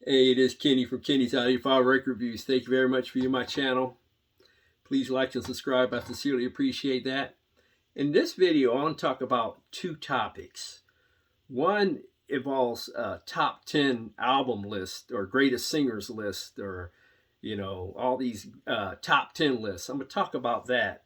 Hey, it is Kenny from Kenny's Audiophile Record Reviews. Thank you very much for my channel. Please like and subscribe. I sincerely appreciate that. In this video, I want to talk about two topics. One involves a top 10 album list or greatest singers list, or all these top 10 lists. I'm going to talk about that.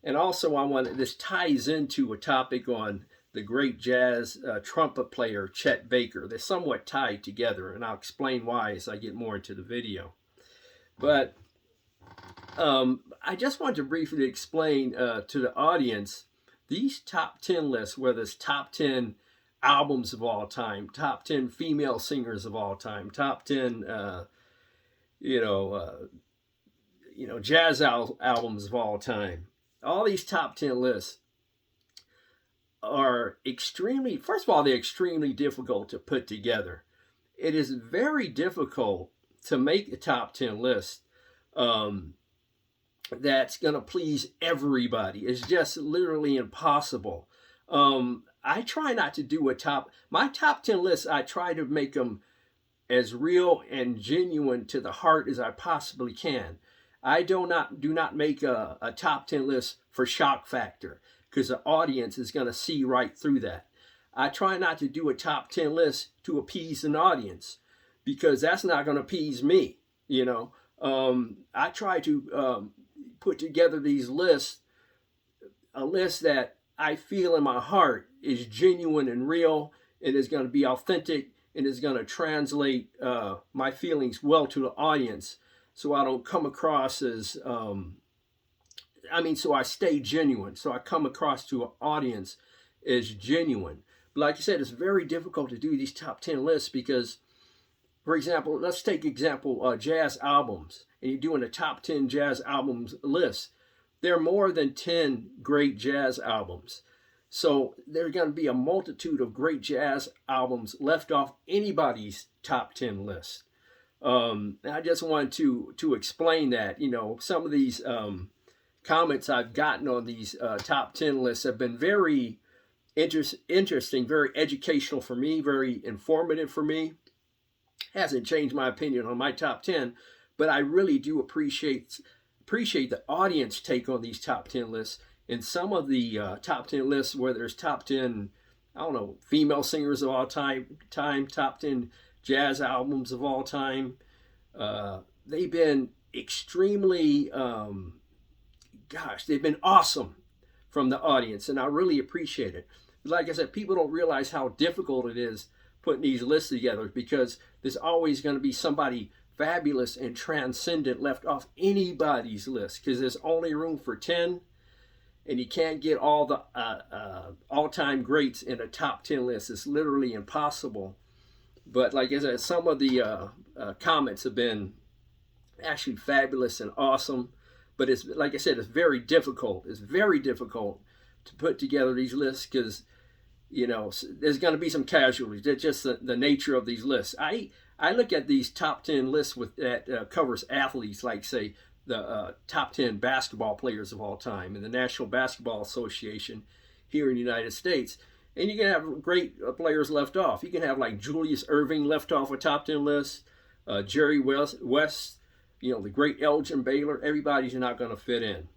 And also this ties into a topic on the great jazz trumpet player Chet Baker. They're somewhat tied together, and I'll explain why as I get more into the video. But I just want to briefly explain to the audience these top 10 lists, whether it's top 10 albums of all time, top 10 female singers of all time, top 10 jazz albums of all time. All these top 10 lists are extremely, first of all, they're extremely difficult to put together. It is very difficult to make a top 10 list that's going to please everybody. It's just literally impossible. I try not to do my top 10 lists, I try to make them as real and genuine to the heart as I possibly can. I do not make a top 10 list for shock factor, because the audience is going to see right through that. I try not to do a top 10 list to appease an audience, because that's not going to appease me. I try to put together these lists, a list that I feel in my heart is genuine and real, and is going to be authentic, and is going to translate my feelings well to the audience, so I don't come across as so I stay genuine. So I come across to an audience as genuine. But like I said, it's very difficult to do these top 10 lists because, for example, let's take jazz albums, and you're doing a top 10 jazz albums list. There are more than 10 great jazz albums. So there are going to be a multitude of great jazz albums left off anybody's top 10 list. I just wanted to explain that. Some of these comments I've gotten on these top 10 lists have been very interesting, very educational for me, very informative for me. Hasn't changed my opinion on my top 10, but I really do appreciate the audience take on these top 10 lists. And some of the top 10 lists, where there's top 10, female singers of all time, top 10 jazz albums of all time, they've been extremely they've been awesome from the audience, and I really appreciate it. Like I said, people don't realize how difficult it is putting these lists together, because there's always going to be somebody fabulous and transcendent left off anybody's list, because there's only room for 10, and you can't get all the all-time greats in a top 10 list. It's literally impossible. But like I said, some of the comments have been actually fabulous and awesome. But it's, like I said, it's very difficult. It's very difficult to put together these lists, because there's going to be some casualties. That's just the nature of these lists. I look at these top 10 lists that covers athletes, like say the top 10 basketball players of all time in the National Basketball Association here in the United States. And you can have great players left off. You can have like Julius Erving left off a top 10 list, Jerry West, the great Elgin Baylor. Everybody's not going to fit in.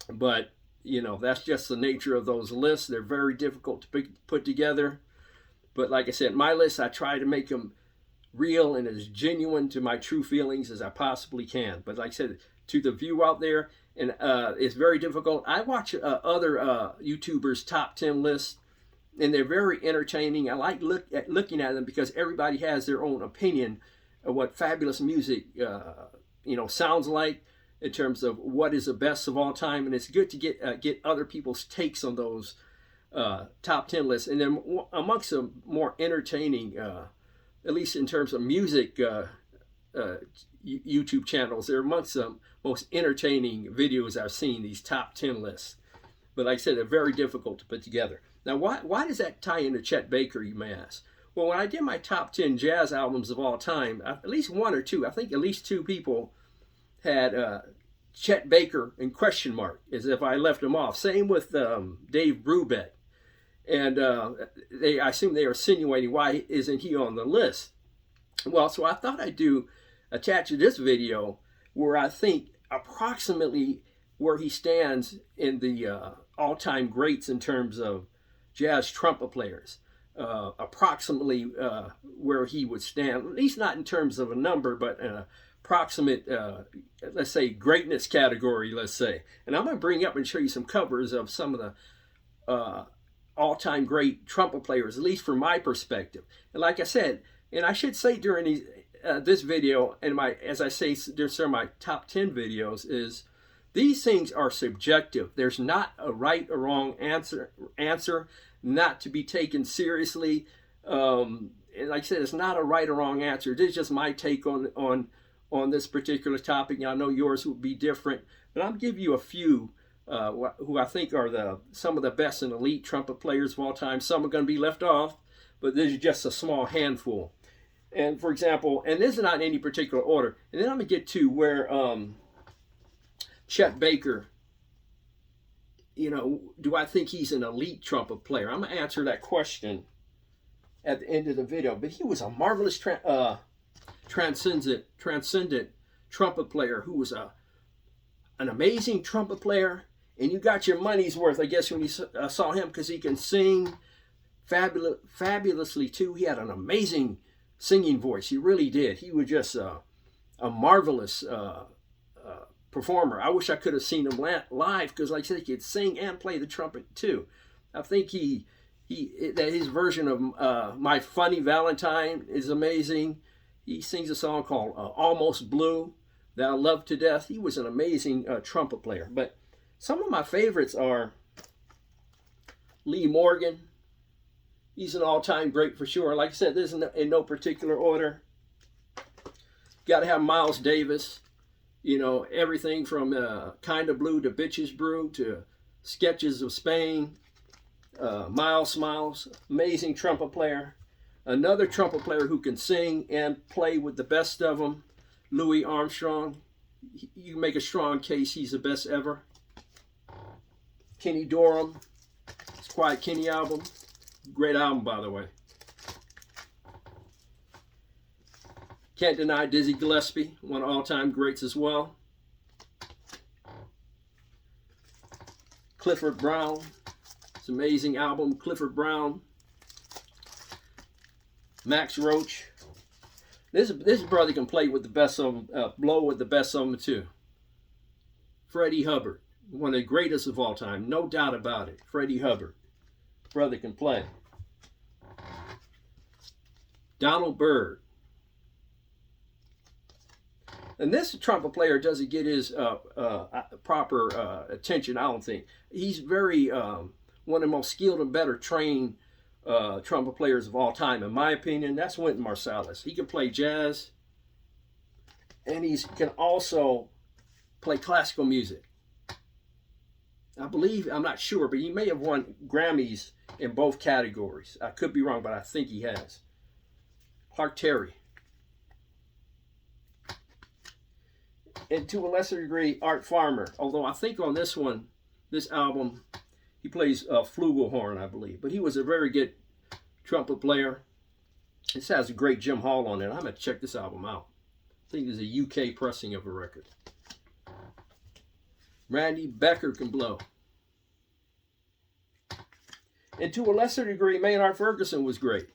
But, that's just the nature of those lists. They're very difficult to put together. But like I said, my lists, I try to make them real and as genuine to my true feelings as I possibly can. But like I said, to the view out there, and it's very difficult. I watch other YouTubers' top 10 lists, and they're very entertaining. I like looking at them, because everybody has their own opinion of what fabulous music sounds like, in terms of what is the best of all time. And it's good to get other people's takes on those top 10 lists. And then amongst the more entertaining, at least in terms of music YouTube channels, they're amongst the most entertaining videos I've seen, these top 10 lists. But like I said, they're very difficult to put together. Now, why does that tie into Chet Baker, you may ask? Well, when I did my top 10 jazz albums of all time, at least one or two, I think at least two people had Chet Baker in question mark, as if I left him off. Same with Dave Brubeck. And I assume they are insinuating, why isn't he on the list? Well, so I thought I'd attach to this video where I think approximately where he stands in the all-time greats in terms of jazz trumpet players. Approximately where he would stand, at least not in terms of a number, but an approximate, let's say, greatness category, let's say. And I'm going to bring up and show you some covers of some of the all-time great trumpet players, at least from my perspective. And like I said, and I should say during this video, and as I say, there's some of my top 10 videos, is these things are subjective. There's not a right or wrong answer not to be taken seriously. And like I said, it's not a right or wrong answer. This is just my take on this particular topic. And I know yours would be different, but I'll give you a few who I think are some of the best and elite trumpet players of all time. Some are going to be left off, but this is just a small handful. And for example, and this is not in any particular order. And then I'm going to get to where Chet Baker, do I think he's an elite trumpet player? I'm going to answer that question at the end of the video. But he was a marvelous transcendent trumpet player who was an amazing trumpet player. And you got your money's worth, I guess, when you saw him, because he can sing fabulously too. He had an amazing singing voice. He really did. He was just a marvelous performer. I wish I could have seen him live, because like I said, he could sing and play the trumpet too. I think his version of My Funny Valentine is amazing. He sings a song called Almost Blue that I love to death. He was an amazing trumpet player. But some of my favorites are Lee Morgan. He's an all-time great for sure. Like I said, this is in no particular order. Got to have Miles Davis. Everything from Kinda Blue to Bitches Brew to Sketches of Spain. Miles Smiles, amazing trumpet player. Another trumpet player who can sing and play with the best of them, Louis Armstrong. You make a strong case he's the best ever. Kenny Dorham, his Quiet Kenny album. Great album, by the way. Can't deny Dizzy Gillespie, one of all-time greats as well. Clifford Brown, it's an amazing album. Clifford Brown. Max Roach. This brother can play with the best of them, blow with the best of them too. Freddie Hubbard, one of the greatest of all time, no doubt about it. Freddie Hubbard, brother can play. Donald Byrd. And this trumpet player doesn't get his proper attention, I don't think. He's very one of the most skilled and better trained trumpet players of all time, in my opinion. That's Wynton Marsalis. He can play jazz, and he can also play classical music. I believe, I'm not sure, but he may have won Grammys in both categories. I could be wrong, but I think he has. Clark Terry. And to a lesser degree, Art Farmer. Although I think on this album, he plays flugelhorn, I believe. But he was a very good trumpet player. This has a great Jim Hall on it. I'm going to check this album out. I think there's a UK pressing of a record. Randy Becker can blow. And to a lesser degree, Maynard Ferguson was great.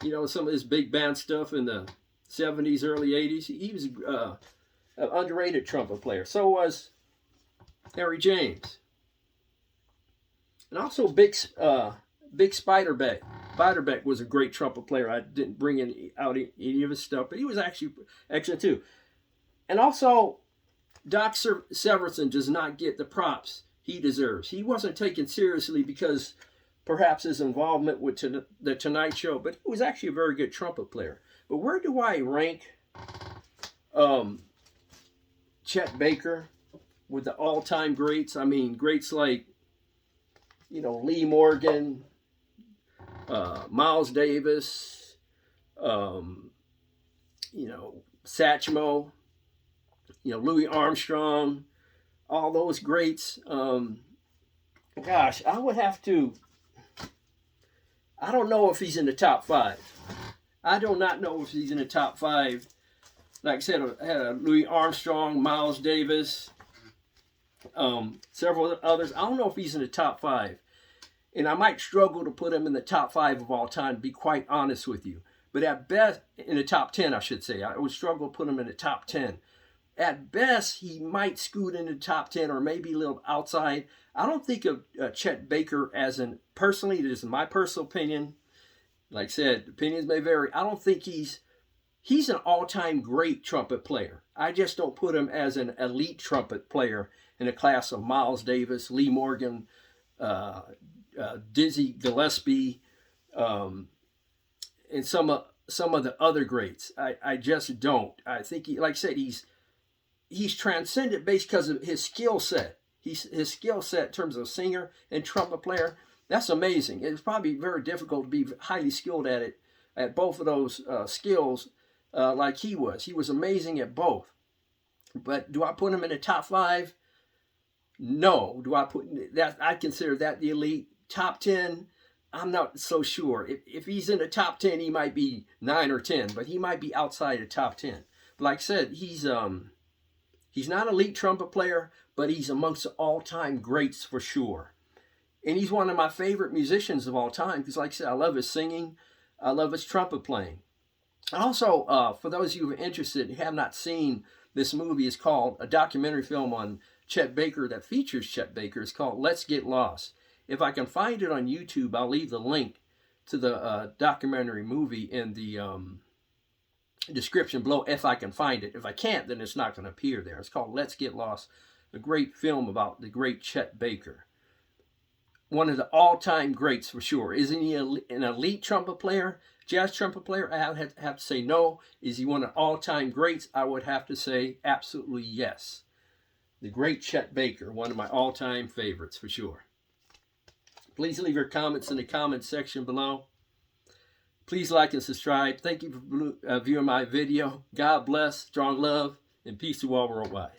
Some of his big band stuff in the 70s, early 80s. He was an underrated trumpet player. So was Harry James. And also Big Spiderbeck. Spiderbeck was a great trumpet player. I didn't bring out any of his stuff, but he was actually excellent too. And also, Doc Severinsen does not get the props he deserves. He wasn't taken seriously because perhaps his involvement with the Tonight Show, but he was actually a very good trumpet player. But where do I rank Chet Baker with the all-time greats? I mean, greats like, Lee Morgan, Miles Davis, Satchmo, Louis Armstrong, all those greats. Gosh, I would have to, I don't know if he's in the top 5. I do not know if he's in the top 5. Like I said, I had Louis Armstrong, Miles Davis, several others. I don't know if he's in the top 5. And I might struggle to put him in the top 5 of all time, to be quite honest with you. But at best, in the top 10, I should say. I would struggle to put him in the top 10. At best, he might scoot into the top 10 or maybe a little outside. I don't think of Chet Baker as personally, this is my personal opinion. Like I said, opinions may vary. I don't think he's an all-time great trumpet player. I just don't put him as an elite trumpet player in the class of Miles Davis, Lee Morgan, Dizzy Gillespie, and some of the other greats. I just don't. I think, like I said, he's transcendent based because of his skill set. His skill set in terms of singer and trumpet player, that's amazing. It's probably very difficult to be highly skilled at both of those skills like he was. He was amazing at both. But do I put him in the top 5? No. Do I put that? I consider that the elite. Top 10, I'm not so sure. If he's in the top 10, he might be 9 or 10, but he might be outside the top 10. But like I said, he's not an elite trumpet player, but he's amongst the all-time greats for sure. And he's one of my favorite musicians of all time because, like I said, I love his singing. I love his trumpet playing. Also, for those of you who are interested and have not seen this movie, it's called a documentary film on Chet Baker that features Chet Baker. It's called Let's Get Lost. If I can find it on YouTube, I'll leave the link to the documentary movie in the description below if I can find it. If I can't, then it's not going to appear there. It's called Let's Get Lost, a great film about the great Chet Baker. One of the all-time greats for sure. Isn't he an elite trumpet player, jazz trumpet player? I have to say no. Is he one of the all-time greats? I would have to say absolutely yes. The great Chet Baker, one of my all-time favorites for sure. Please leave your comments in the comments section below. Please like and subscribe. Thank you for viewing my video. God bless, strong love, and peace to all worldwide.